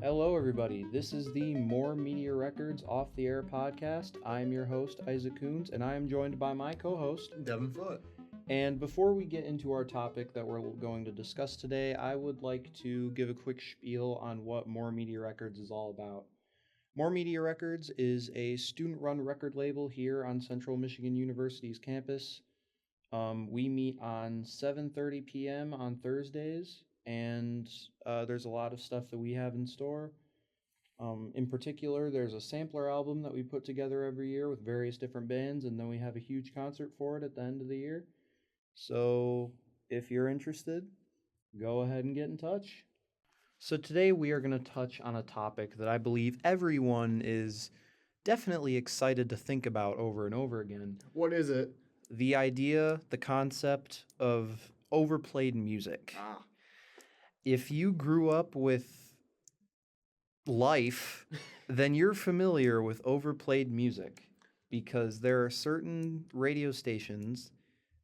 Hello, everybody. This is the More Media Records Off the Air podcast. I'm your host, Isaac Coons, and I am joined by my co host, Devin Foot. And before we get into our topic that we're going to discuss today, I would like to give a quick spiel on what More Media Records is all about. More Media Records is a student-run record label here on Central Michigan University's campus. We meet on 7:30 p.m. on Thursdays, and there's a lot of stuff that we have in store. In particular, there's a sampler album that we put together every year with various different bands, and then we have a huge concert for it at the end of the year. So if you're interested, go ahead and get in touch. So today we are going to touch on a topic that I believe everyone is definitely excited to think about over and over again. What is it? The idea, the concept of overplayed music. If you grew up with life, then you're familiar with overplayed music because there are certain radio stations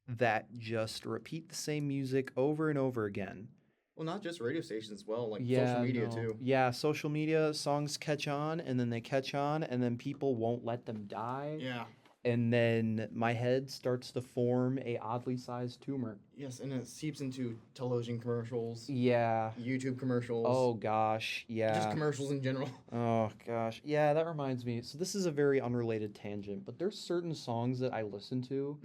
that just repeat the same music over and over again. Well, not just radio stations as well, social media too. Yeah, social media, songs catch on, and then they catch on, and then people won't let them die. Yeah. And then my head starts to form a oddly sized tumor. Yes, and it seeps into television commercials. Yeah. YouTube commercials. Oh, gosh, yeah. Just commercials in general. Oh, gosh. Yeah, that reminds me. So this is a very unrelated tangent, but there's certain songs that I listen to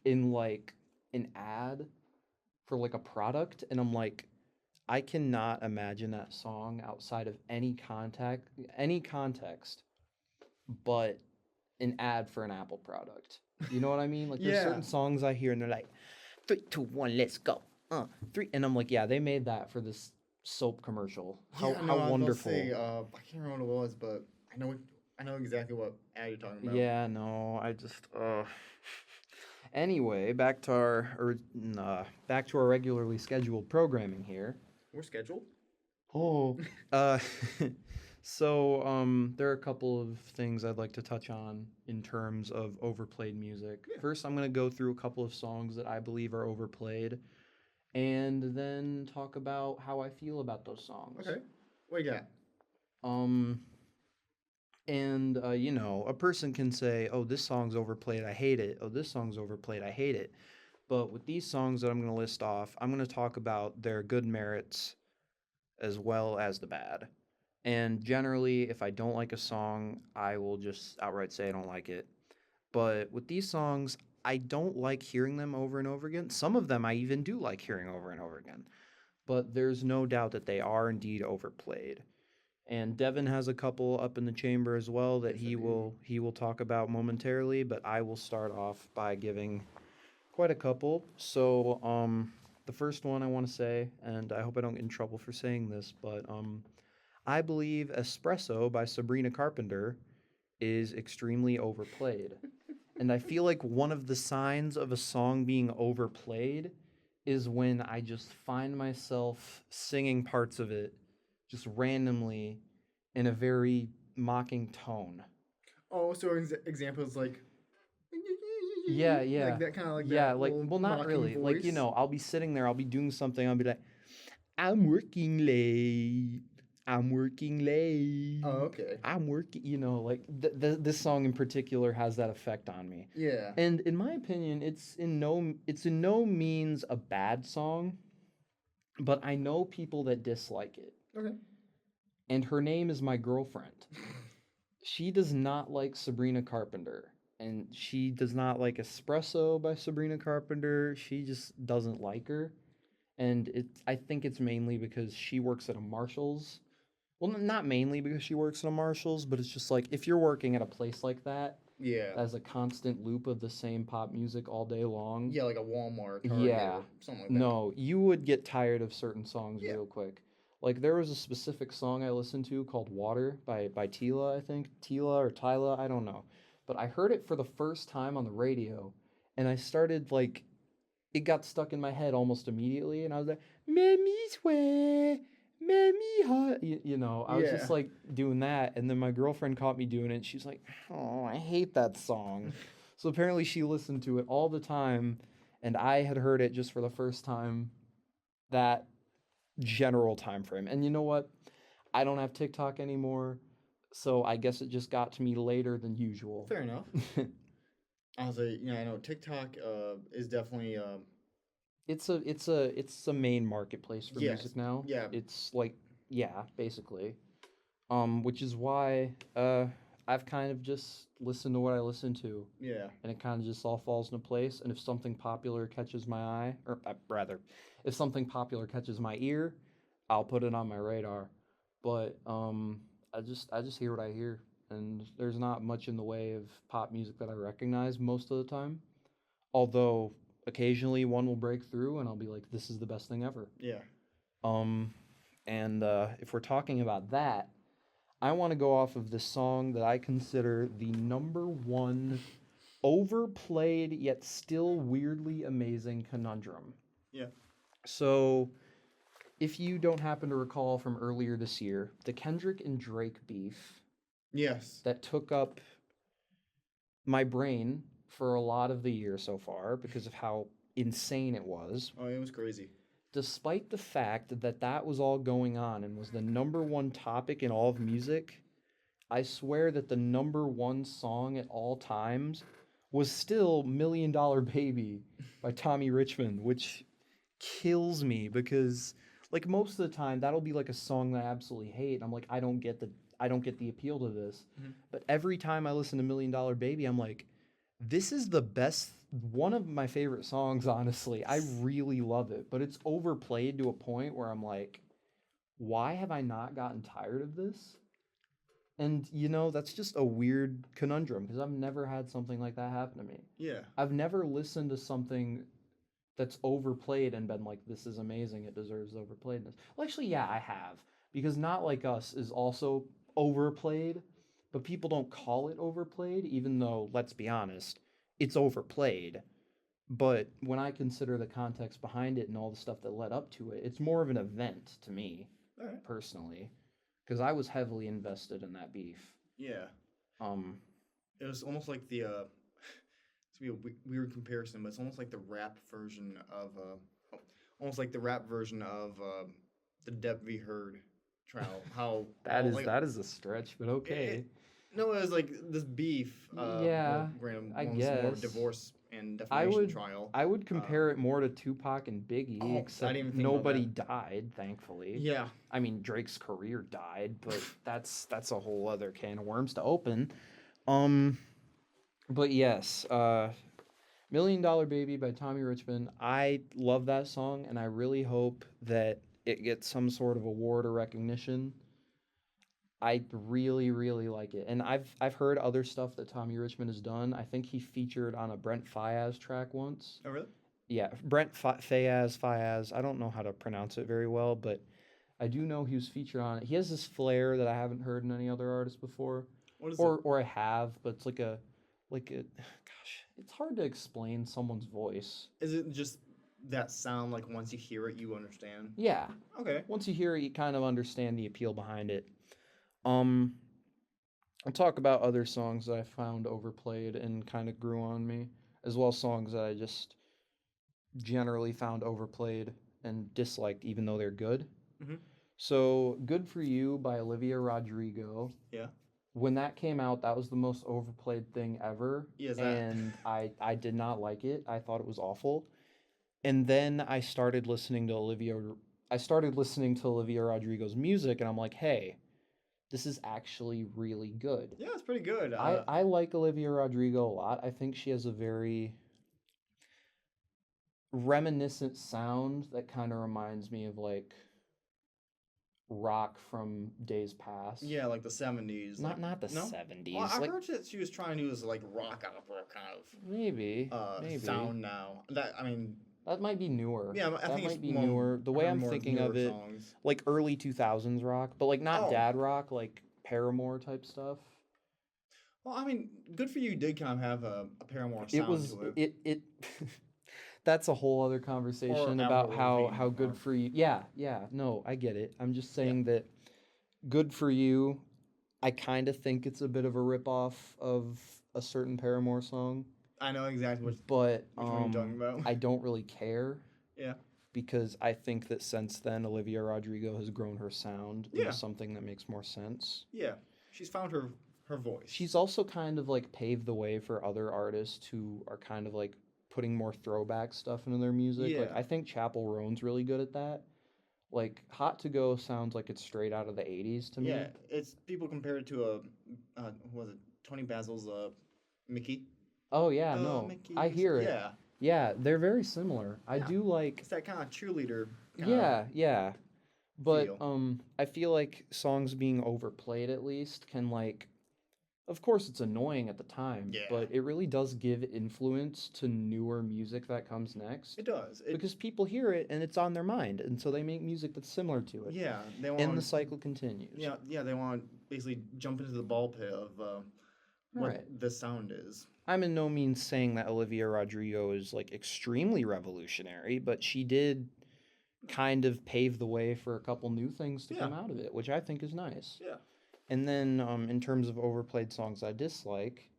in, like, an ad for, like, a product, and I'm like, I cannot imagine that song outside of any context, but an ad for an Apple product. You know what I mean? Like, there's certain songs I hear, and they're like, 3, 2, 1, let's go. 3, and I'm like, yeah, they made that for this soap commercial. How wonderful! I can't remember what it was, but I know exactly what ad you're talking about. Yeah, no, I just Anyway, back to our regularly scheduled programming here. We're scheduled? Oh. So there are a couple of things I'd like to touch on in terms of overplayed music. Yeah. First, I'm going to go through a couple of songs that I believe are overplayed, and then talk about how I feel about those songs. Okay. What you got? A person can say, oh, this song's overplayed, I hate it. Oh, this song's overplayed, I hate it. But with these songs that I'm going to list off, I'm going to talk about their good merits as well as the bad. And generally, if I don't like a song, I will just outright say I don't like it. But with these songs, I don't like hearing them over and over again. Some of them I even do like hearing over and over again. But there's no doubt that they are indeed overplayed. And Devin has a couple up in the chamber as well that he will talk about momentarily, but I will start off by giving quite a couple. So the first one I want to say, and I hope I don't get in trouble for saying this, but I believe Espresso by Sabrina Carpenter is extremely overplayed. And I feel like one of the signs of a song being overplayed is when I just find myself singing parts of it just randomly in a very mocking tone. Oh, so examples like... Yeah. Like that kind of like yeah, that like, well, not really. voice. Like, I'll be sitting there, I'll be doing something, I'll be like, I'm working late. Oh, okay. I'm working, like this song in particular has that effect on me. Yeah. And in my opinion, it's in no means a bad song, but I know people that dislike it. Okay. And her name is my girlfriend. She does not like Sabrina Carpenter, and she does not like Espresso by Sabrina Carpenter. She just doesn't like her. And I think it's mainly because she works at a Marshall's. Well, not mainly because she works at a Marshall's, but it's just like if you're working at a place like that, as a constant loop of the same pop music all day long. Yeah, like a Walmart, Target, or something like that. No, you would get tired of certain songs real quick. Like there was a specific song I listened to called Water by Tila, I think. Tila or Tyla, I don't know. But I heard it for the first time on the radio, and I started it got stuck in my head almost immediately, and I was like, "Memi swear, Memi hot." I was just like doing that, and then my girlfriend caught me doing it, and she's like, "Oh, I hate that song." So apparently she listened to it all the time, and I had heard it just for the first time that general time frame. And you know what? I don't have TikTok anymore, so I guess it just got to me later than usual. Fair enough. Honestly, I know TikTok is definitely it's a main marketplace for yes, music now. yeah, It's like, yeah, basically. Which is why I've kind of just listened to what I listen to, yeah, and it kind of just all falls into place. And if something popular catches my eye, or rather, if something popular catches my ear, I'll put it on my radar. But I just hear what I hear, and there's not much in the way of pop music that I recognize most of the time. Although occasionally one will break through, and I'll be like, "This is the best thing ever." yeah. Um, and if we're talking about that, I want to go off of this song that I consider the number one overplayed yet still weirdly amazing conundrum. Yeah. So, if you don't happen to recall from earlier this year, the Kendrick and Drake beef Yes. that took up my brain for a lot of the year so far because of how insane it was, Oh, it was crazy. despite the fact that that was all going on and was the number one topic in all of music, I swear that the number one song at all times was still Million Dollar Baby by Tommy Richmond, which kills me because like most of the time that'll be like a song that I absolutely hate. I'm like, I don't get the appeal to this. Mhm. But every time I listen to Million Dollar Baby, I'm like, this is the best, one of my favorite songs, honestly. I really love it, but it's overplayed to a point where I'm like, why have I not gotten tired of this? And that's just a weird conundrum because I've never had something like that happen to me. Yeah. I've never listened to something that's overplayed and been like, this is amazing, it deserves overplayedness. Well, actually, yeah, I have. Because Not Like Us is also overplayed, but people don't call it overplayed, even though, let's be honest, it's overplayed. But when I consider the context behind it and all the stuff that led up to it, it's more of an event to me, All right. personally. Because I was heavily invested in that beef. Yeah. Um, It was almost like the it's gonna be a weird comparison, but it's almost like the rap version of almost like the rap version of the Deb v Heard trial. How that is like that is a stretch, but okay. it, no, it was like this beef. Yeah, Well, granted, I one was more of a guess. divorce and I defamation would trial. I would compare it more to Tupac and Biggie, Oh, I except didn't even think about nobody that. died, thankfully. Yeah. I mean, Drake's career died, but that's a whole other can of worms to open. Um, but yes, Million Dollar Baby by Tommy Richmond. I love that song, and I really hope that it gets some sort of award or recognition. I really, really like it, and I've heard other stuff that Tommy Richmond has done. I think he featured on a Brent Faiyaz track once. Oh really? Yeah, Faiyaz. I don't know how to pronounce it very well, but I do know he was featured on it. He has this flair that I haven't heard in any other artist before, What is it? or I have, but it's like a gosh, it's hard to explain someone's voice. Is it just that sound like once you hear it you understand? Yeah, Okay. once you hear it, you kind of understand the appeal behind it. Um, I'll talk about other songs that I found overplayed and kind of grew on me, as well as songs that I just generally found overplayed and disliked, even though they're good. Mm-hmm. So, Good For You by Olivia Rodrigo. Yeah. When that came out, that was the most overplayed thing ever, Is that and I did not like it. I thought it was awful. And then I started listening to Olivia Rodrigo's music and I'm like, "Hey, this is actually really good." Yeah, it's pretty good. I like Olivia Rodrigo a lot. I think she has a very reminiscent sound that kind of reminds me of like rock from days past. Yeah, like the 70s. Not the No? 70s. Well, I Like heard that she was trying to use like rock opera kind maybe, of maybe. sound now. That I mean, That might be newer. yeah, I That think it's might be more newer. The way her I'm more thinking newer of it, songs. like early 2000s rock, but like not Oh, dad rock, like Paramore type stuff. well, I mean, Good For You did kind of have a Paramore It sound was to it, it that's a whole other or conversation about Avril how Lavigne. good for you. Yeah, yeah. No, I get it. I'm just Yeah, saying that Good For You, I kind of think it's a bit of a ripoff of a certain Paramore song, I know exactly but which one you're talking about. I don't really care. Yeah, because I think that since then Olivia Rodrigo has grown her sound into Yeah, something that makes more sense. yeah. She's found her voice. She's also kind of like paved the way for other artists who are kind of like putting more throwback stuff into their music. Like Yeah, I think Chapel Roan's really good at that. Like Hot to Go sounds like it's straight out of the 80s to yeah. me. It's people compare it to who was it? Tony Basil's Mickey. Oh yeah, The no. I Mickey's. hear it. Yeah, Yeah, they're very similar. I yeah. do like It's that kind of cheerleader kind of yeah, yeah. But feel. I feel like songs being overplayed at least can like of course it's annoying at the time, Yeah, but it really does give influence to newer music that comes next it does. It because people hear it and it's on their mind and so they make music that's similar to it yeah. They and the want cycle continues. yeah. They want to basically jump into the ball pit of what Right. the sound is. I'm in no means saying that Olivia Rodrigo is like extremely revolutionary, but she did kind of pave the way for a couple new things to Yeah, come out of it, which I think is nice. yeah. And then in terms of overplayed songs I dislike,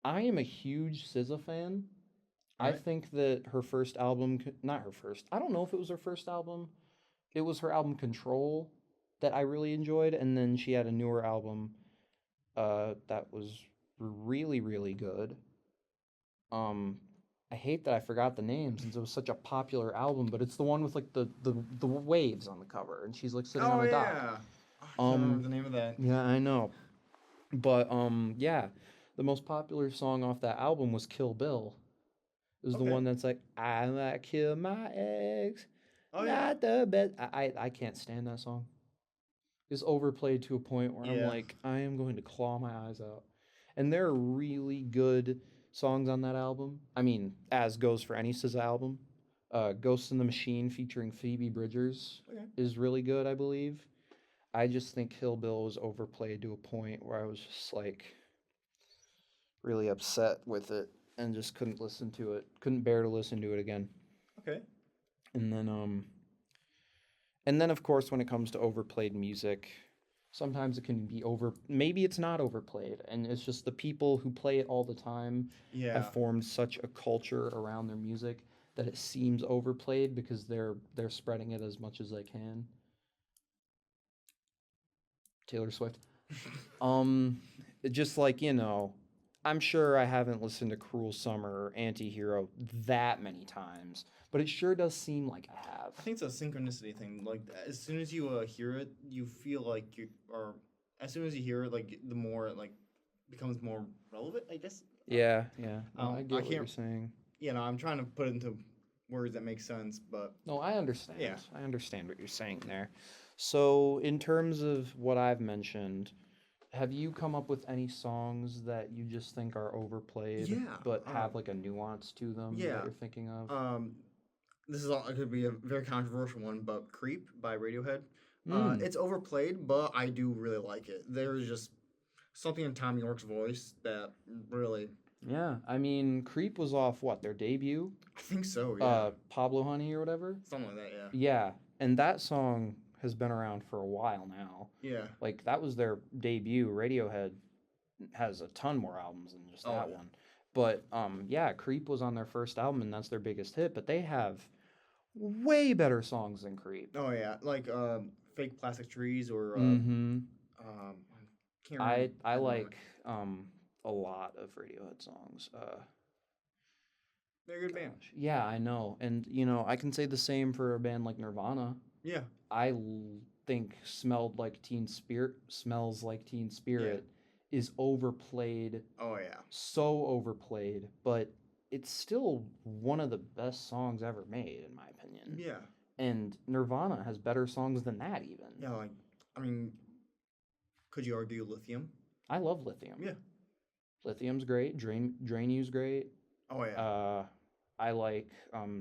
I am a huge SZA fan. All I right. think that her first album, not her first, I don't know if it was her first album. It was her album Control that I really enjoyed. And then she had a newer album that was really, really good. Um, I hate that I forgot the name since it was such a popular album, but it's the one with like the waves on the cover, and she's like sitting on Oh a dock. yeah. I can't remember Um, the name of that. yeah, I know, but yeah, the most popular song off that album was "Kill Bill." It was the Okay. one that's like "I might kill my ex, Oh yeah. not the best." I can't stand that song. It's overplayed to a point where I'm Yeah. like, I am going to claw my eyes out. And there are really good songs on that album. I mean, as goes for any SZA album. Ghost in the Machine featuring Phoebe Bridgers Okay. is really good, I believe. I just think Kill Bill was overplayed to a point where I was just like really upset with it and just couldn't listen to it. Couldn't bear to listen to it again. Okay. And then and then, of course, when it comes to overplayed music, sometimes it can be over. Maybe it's not overplayed, and it's just the people who play it all the time Yeah. have formed such a culture around their music that it seems overplayed because they're spreading it as much as they can. Taylor Swift. Um, just like I'm sure I haven't listened to "Cruel Summer" or "Antihero" that many times, but it sure does seem like I have. I think it's a synchronicity thing. Like as soon as you hear it, you feel like you or as soon as you hear it, like the more it like becomes more relevant. I guess. Yeah, yeah. No, I I get what you're can't. saying. I'm trying to put it into words that make sense, but No, I understand. yeah, I understand what you're saying there. So, in terms of what I've mentioned, have you come up with any songs that you just think are overplayed yeah, but have like a nuance to them that yeah. you're thinking of? This is all. It could be a very controversial one, but "Creep" by Radiohead. Mm, It's overplayed, but I do really like it. There's just something in Tom York's voice that really. yeah. I mean, Creep was off what, their debut? I think so. Yeah, Pablo Honey or whatever? something like that. Yeah. Yeah. And that song has been around for a while now. Yeah. Like, that was their debut. Radiohead has a ton more albums than just Oh that yeah. one. But yeah, Creep was on their first album and that's their biggest hit, but they have way better songs than Creep. Oh yeah. Like fake plastic trees or Mm-hmm. I can't remember I at the moment. like a lot of Radiohead songs. They're a good band. Yeah, I know. And I can say the same for a band like Nirvana. Yeah. Think Smells Like Teen Yeah. Spirit is overplayed, Oh yeah. so overplayed, but it's still one of the best songs ever made, in my opinion. Yeah. And Nirvana has better songs than that, even. Yeah. Like, I mean, could you argue Lithium? I love Lithium. Yeah. Lithium's great. Drain You's great. Oh yeah. I like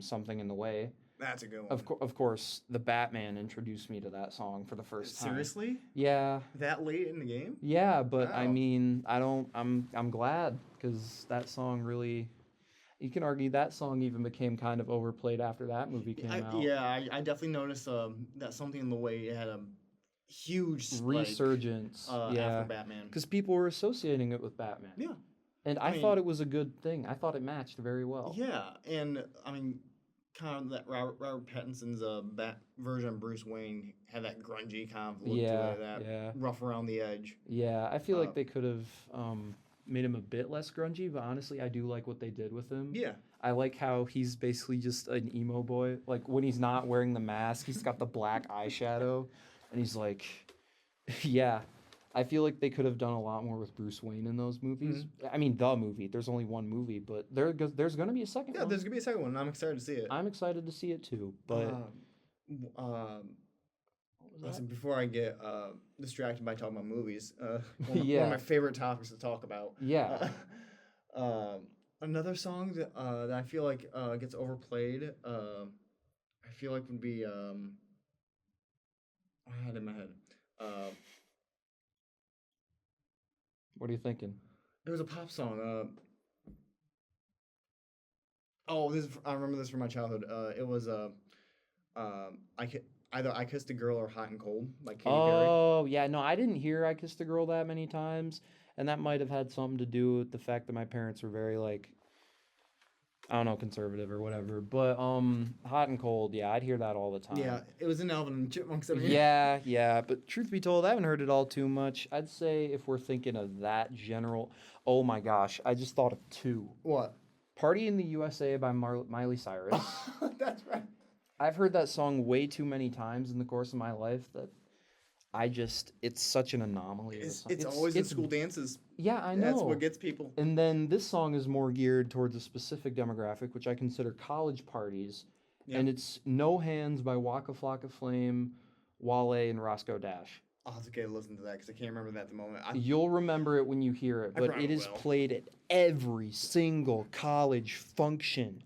Something in the Way. That's a good one. Of course, the Batman introduced me to that song for the first time. Seriously? Yeah. That late in the game? Yeah, but I Wow. mean, I'm glad because that song really. You can argue that song even became kind of overplayed after that movie came out. I definitely noticed that Something in the Way had a huge Resurgence. Yeah. after Batman. Because people were associating it with Batman. Yeah. And I I mean- thought it was a good thing. I thought it matched very well. Yeah, and I mean, kind of that Robert Pattinson's version of Bruce Wayne had that grungy kind of look to Yeah, it, that yeah. rough around the edge. Yeah, I feel Uh, like they could have made him a bit less grungy, but honestly, I do like what they did with him. yeah, I like how he's basically just an emo boy. Like when he's not wearing the mask, he's got the black eyeshadow, and he's like, yeah. I feel like they could have done a lot more with Bruce Wayne in those movies. mhm. I mean, the movie. There's only one movie, but there's gonna be a second Yeah. one. There's gonna be a second one, and I'm excited to see it. I'm excited to see it too. But Um, w- um, what was listen, that? before I get distracted by talking about movies, one of Yeah, my favorite topics to talk about. yeah. Another song that I feel like gets overplayed. I feel like would be I had it in my head. Uh, What are you thinking? it was a pop song. Oh, I remember this from my childhood. It was either I Kissed a Girl or Hot and Cold by Katy Perry. Oh, yeah, no, I didn't hear I Kissed a Girl that many times, and that might have had something to do with the fact that my parents were very like I don't know, conservative or whatever. But Hot and Cold, yeah, I'd hear that all the Yeah, time. it was in Alvin and the Chipmunks. I mean, Yeah, yeah, but truth be told, I haven't heard it all too much. I'd say if we're thinking of that general, oh my gosh, I just thought of two. what? Party in the USA by Miley Cyrus. That's right. I've heard that song way too many times in the course of my life that it's such an anomaly of a song. It's always in school dances. Yeah, I That's know. what gets people. And then this song is more geared towards a specific demographic, which I consider college parties. Yeah. And it's No Hands by Waka Flocka Flame, Wale, and Roscoe Dash. I'll have to get a listen to that because I can't remember that at the moment. You'll remember it when you hear it, I but probably it is will. played at every single college function.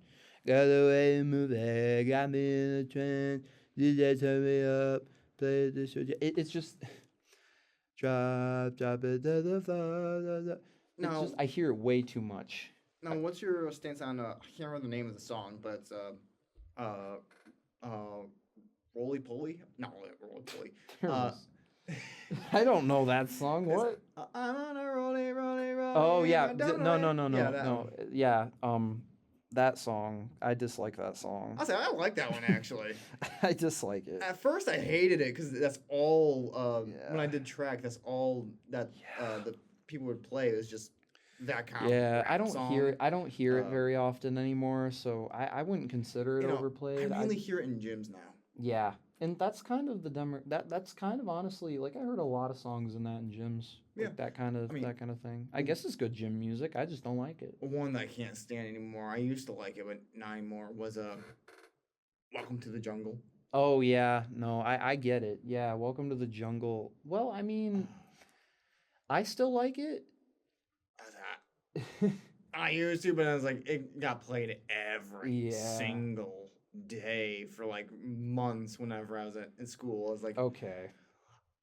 Got away, move back, got me in a trance, did that turn me up, play the show. It's just drop it to the floor. It's Now, just I hear it way too much. what's your stance on? I can't remember the name of the song, but it's uh, Roly Poly, not Roly Poly. There Uh, was- I don't know that song. it's, What? I'm on a rolly, rolly, rolly. Oh yeah, down the no, way. no, no, no, Yeah, that no. one. Yeah, that song. I dislike that song. I'll say I like that one actually. I dislike it. At first, I hated it because that's all. When I Yeah. did track, that's all that the people would play. It was just that kind Yeah, of I rap don't song. hear it. I don't hear it Uh, very often anymore, so I wouldn't consider it overplayed. I mainly hear it in gyms now. Yeah, and that's kind of the that's kind of honestly like I heard a lot of songs in that in gyms. Yeah. Like that kind of I mean, that kind of thing. I guess it's good gym music. I just don't like it. One that I can't stand anymore. I used to like it, but not anymore. Was "Welcome to the Jungle." Oh yeah, no, I get it. Yeah, Welcome to the Jungle. Well, I mean, I still like it. I used to, but I was like, it got played every Yeah. single day for like months. Whenever I was in school, I was like, Okay.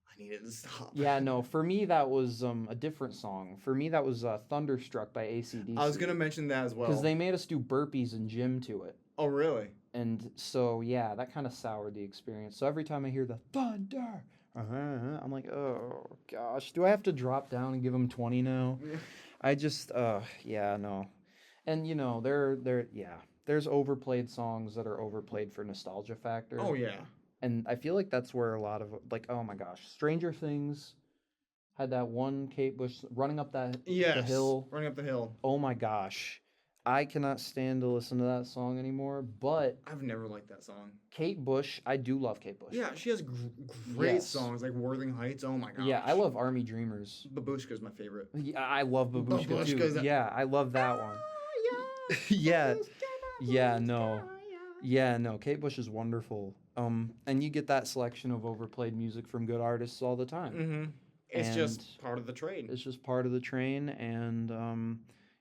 I needed to stop. Yeah, no, for me that was a different song. For me that was Thunderstruck by AC/DC. I was gonna mention that as well. because they made us do burpees in gym to it. Oh, really? And so, yeah, that kind of soured the experience. So every time I hear the thunder, I'm like, oh gosh, do I have to drop down and give them 20 now? I just, yeah, no. And you know, there's overplayed songs that are overplayed for nostalgia factor. Oh yeah. And I feel like that's where a lot of like, oh my gosh, Stranger Things had that one Kate Bush running up the Yes. hill. Running up the hill. Oh my gosh. I cannot stand to listen to that song anymore, but I've never liked that song. Kate Bush, I do love Kate Bush. Yeah, she has great Yes. songs like Worthing Heights. Oh my gosh. Yeah, I love Army Dreamers. Babushka's my favorite. Yeah, I love Babushka Babushka's too. a- Yeah, I love that one. Yeah. Yeah, no. Yeah, no. Kate Bush is wonderful. And you get that selection of overplayed music from good artists all the time. Mm-hmm. It's just And part of the trade. It's just part of the train, and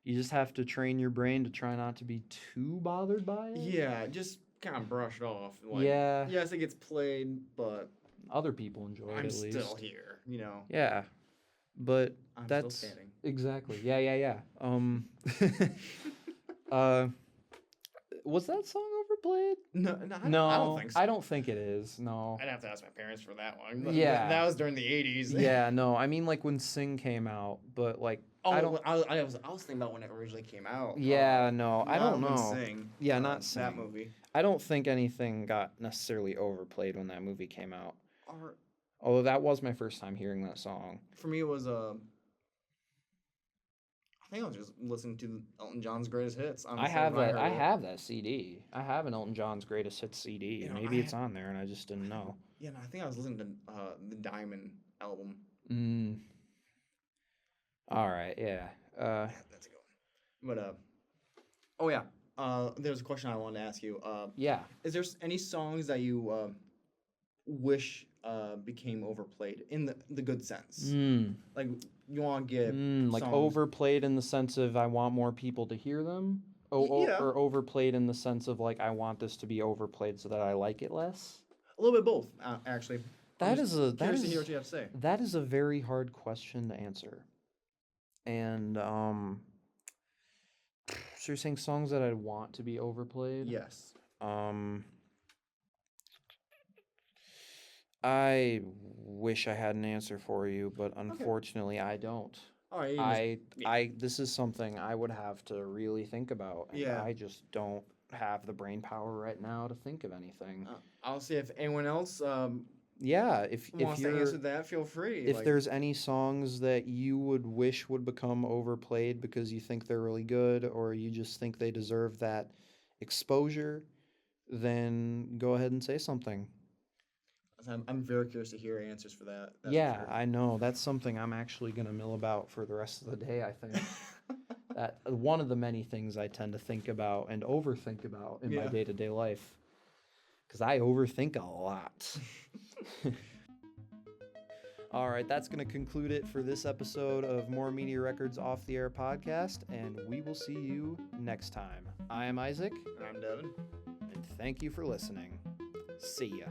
you just have to train your brain to try not to be too bothered by it. Yeah, just kind of brush it off. Like, Yeah. Yes, it gets played, but Other people enjoy it I'm at still least. here. You know, Yeah, but I'm that's still standing. exactly. Yeah. Uh, Was that song overplayed? No, no, No, I don't think so. I don't think it is. No. I'd have to ask my parents for that one. But Yeah. that was during the 80s. Yeah, no. I mean, like when Sing came out, but like Oh, I don't. I was thinking about when it originally came out. Yeah, no, I not don't when know. Sing. Yeah, not that Sing. movie. I don't think anything got necessarily overplayed when that movie came out. Or Although that was my first time hearing that song. for me, it was I think I was just listening to Elton John's greatest hits. I have that. I have that CD. I have an Elton John's Greatest Hits CD. You know, Maybe it's on there, and I just didn't know. Yeah, no, I think I was listening to the Diamond album. All right. Yeah. Yeah, that's a good one. But oh yeah. There's a question I wanted to ask you. Yeah. Is there any songs that you wish became overplayed in the good sense? Like you want to get Like songs, overplayed in the sense of I want more people to hear them, Yeah. or overplayed in the sense of like I want this to be overplayed so that I like it less. a little bit both, actually. That is Curious to hear what you have to say. That is a very hard question to answer. And so you're saying songs that I'd want to be overplayed? Yes. I wish I had an answer for you, but unfortunately I don't. All right. This is something I would have to really think about. And Yeah. I just don't have the brain power right now to think of anything. I'll see if anyone else Yeah, if wants to you're answer that. Feel free. if there's any songs that you would wish would become overplayed because you think they're really good or you just think they deserve that exposure, then go ahead and say something. I'm very curious to hear answers for that. That's for Yeah, sure. I know. That's something I'm actually going to mill about for the rest of the day, I think. That one of the many things I tend to think about and overthink about in my Yeah. day-to-day life. Because I overthink a lot. All right, that's going to conclude it for this episode of More Media Records Off the Air podcast, and we will see you next time. I am Isaac, And I'm Devin. and thank you for listening. See ya.